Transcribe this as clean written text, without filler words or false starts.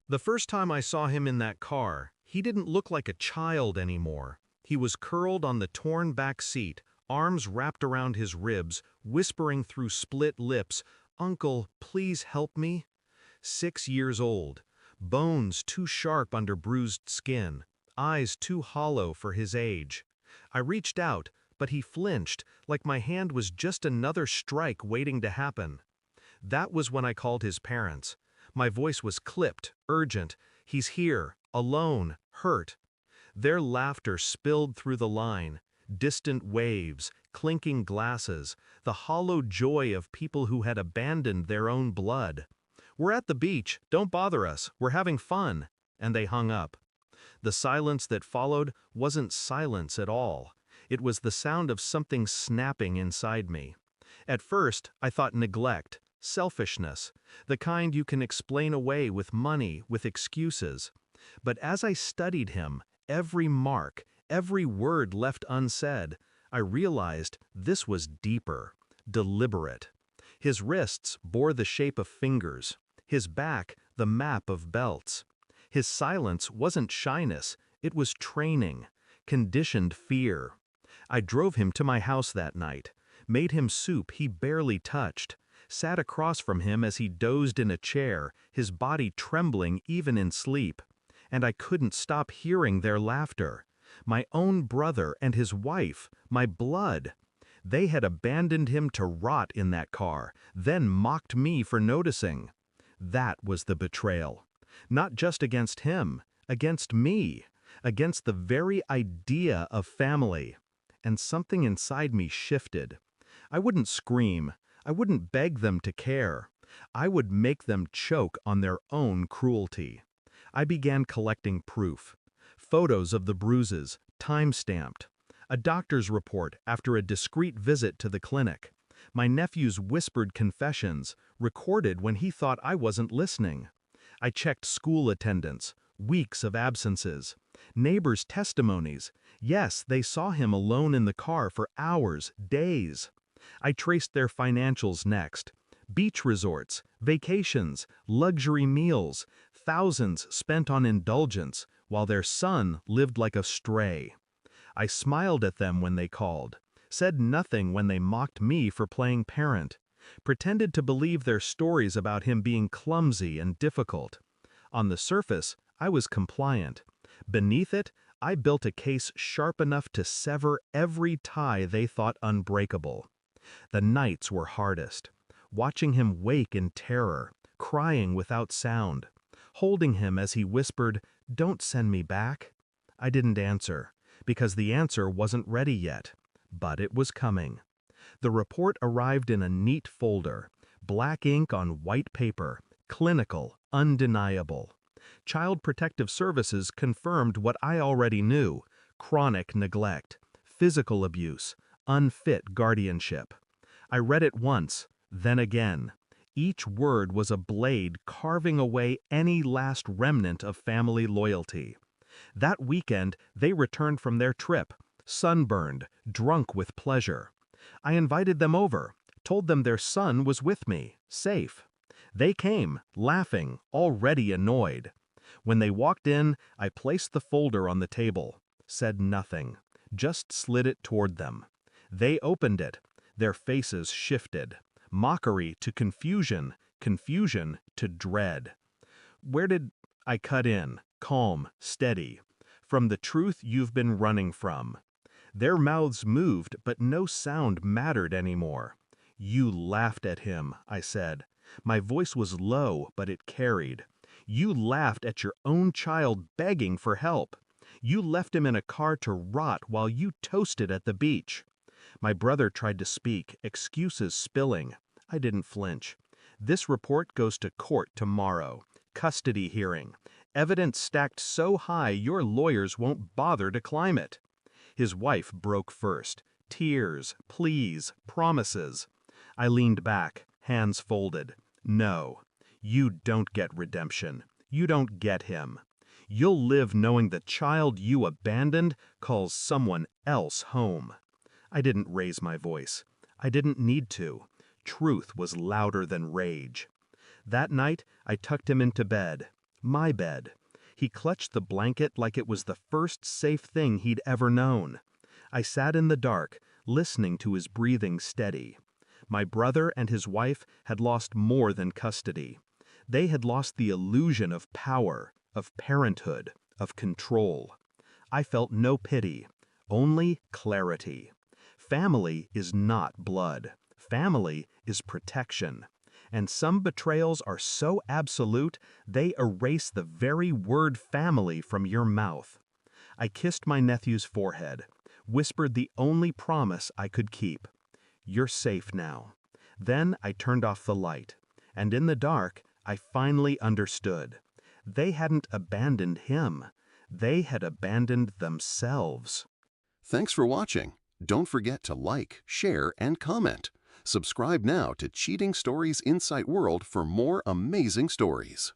The first time I saw him in that car, he didn't look like a child anymore. He was curled on the torn back seat, arms wrapped around his ribs, whispering through split lips, "Uncle, please help me." 6 years old, bones too sharp under bruised skin, eyes too hollow for his age. I reached out, but he flinched, like my hand was just another strike waiting to happen. That was when I called his parents. My voice was clipped, urgent. "He's here, alone, hurt." Their laughter spilled through the line. Distant waves, clinking glasses, the hollow joy of people who had abandoned their own blood. "We're at the beach, don't bother us, we're having fun." And they hung up. The silence that followed wasn't silence at all. It was the sound of something snapping inside me. At first, I thought neglect, selfishness, the kind you can explain away with money, with excuses. But as I studied him, every mark, every word left unsaid, I realized this was deeper, deliberate. His wrists bore the shape of fingers, his back the map of belts. His silence wasn't shyness, it was training, conditioned fear. I drove him to my house that night, made him soup he barely touched, sat across from him as he dozed in a chair, his body trembling even in sleep. And I couldn't stop hearing their laughter. My own brother and his wife, my blood. They had abandoned him to rot in that car, then mocked me for noticing. That was the betrayal. Not just against him, against me, against the very idea of family. And something inside me shifted. I wouldn't scream. I wouldn't beg them to care. I would make them choke on their own cruelty. I began collecting proof. Photos of the bruises, time-stamped. A doctor's report after a discreet visit to the clinic. My nephew's whispered confessions, recorded when he thought I wasn't listening. I checked school attendance, weeks of absences. Neighbors' testimonies. Yes, they saw him alone in the car for hours, days. I traced their financials next. Beach resorts, vacations, luxury meals, thousands spent on indulgence, while their son lived like a stray. I smiled at them when they called, said nothing when they mocked me for playing parent, pretended to believe their stories about him being clumsy and difficult. On the surface, I was compliant. Beneath it, I built a case sharp enough to sever every tie they thought unbreakable. The nights were hardest. Watching him wake in terror, crying without sound, holding him as he whispered, "Don't send me back." I didn't answer, because the answer wasn't ready yet. But it was coming. The report arrived in a neat folder, black ink on white paper, clinical, undeniable. Child Protective Services confirmed what I already knew: chronic neglect, physical abuse, unfit guardianship. I read it once, then again. Each word was a blade carving away any last remnant of family loyalty. That weekend, they returned from their trip, sunburned, drunk with pleasure. I invited them over, told them their son was with me, safe. They came, laughing, already annoyed. When they walked in, I placed the folder on the table, said nothing, just slid it toward them. They opened it. Their faces shifted. Mockery to confusion, confusion to dread. Where did I cut in, calm, steady? From the truth you've been running from. Their mouths moved, but no sound mattered anymore. "You laughed at him," I said. My voice was low, but it carried. "You laughed at your own child begging for help. You left him in a car to rot while you toasted at the beach." My brother tried to speak, excuses spilling. I didn't flinch. "This report goes to court tomorrow. Custody hearing. Evidence stacked so high your lawyers won't bother to climb it." His wife broke first. Tears, pleas, promises. I leaned back, hands folded. "No. You don't get redemption. You don't get him. You'll live knowing the child you abandoned calls someone else home." I didn't raise my voice. I didn't need to. Truth was louder than rage. That night, I tucked him into bed. My bed. He clutched the blanket like it was the first safe thing he'd ever known. I sat in the dark, listening to his breathing steady. My brother and his wife had lost more than custody. They had lost the illusion of power, of parenthood, of control. I felt no pity, only clarity. Family is not blood. Family is protection. And some betrayals are so absolute, they erase the very word family from your mouth. I kissed my nephew's forehead, whispered the only promise I could keep. You're safe now. Then I turned off the light, and in the dark, I finally understood. They hadn't abandoned him. They had abandoned themselves. Thanks for watching. Don't forget to like, share, and comment. Subscribe now to Cheating Stories Insight World for more amazing stories.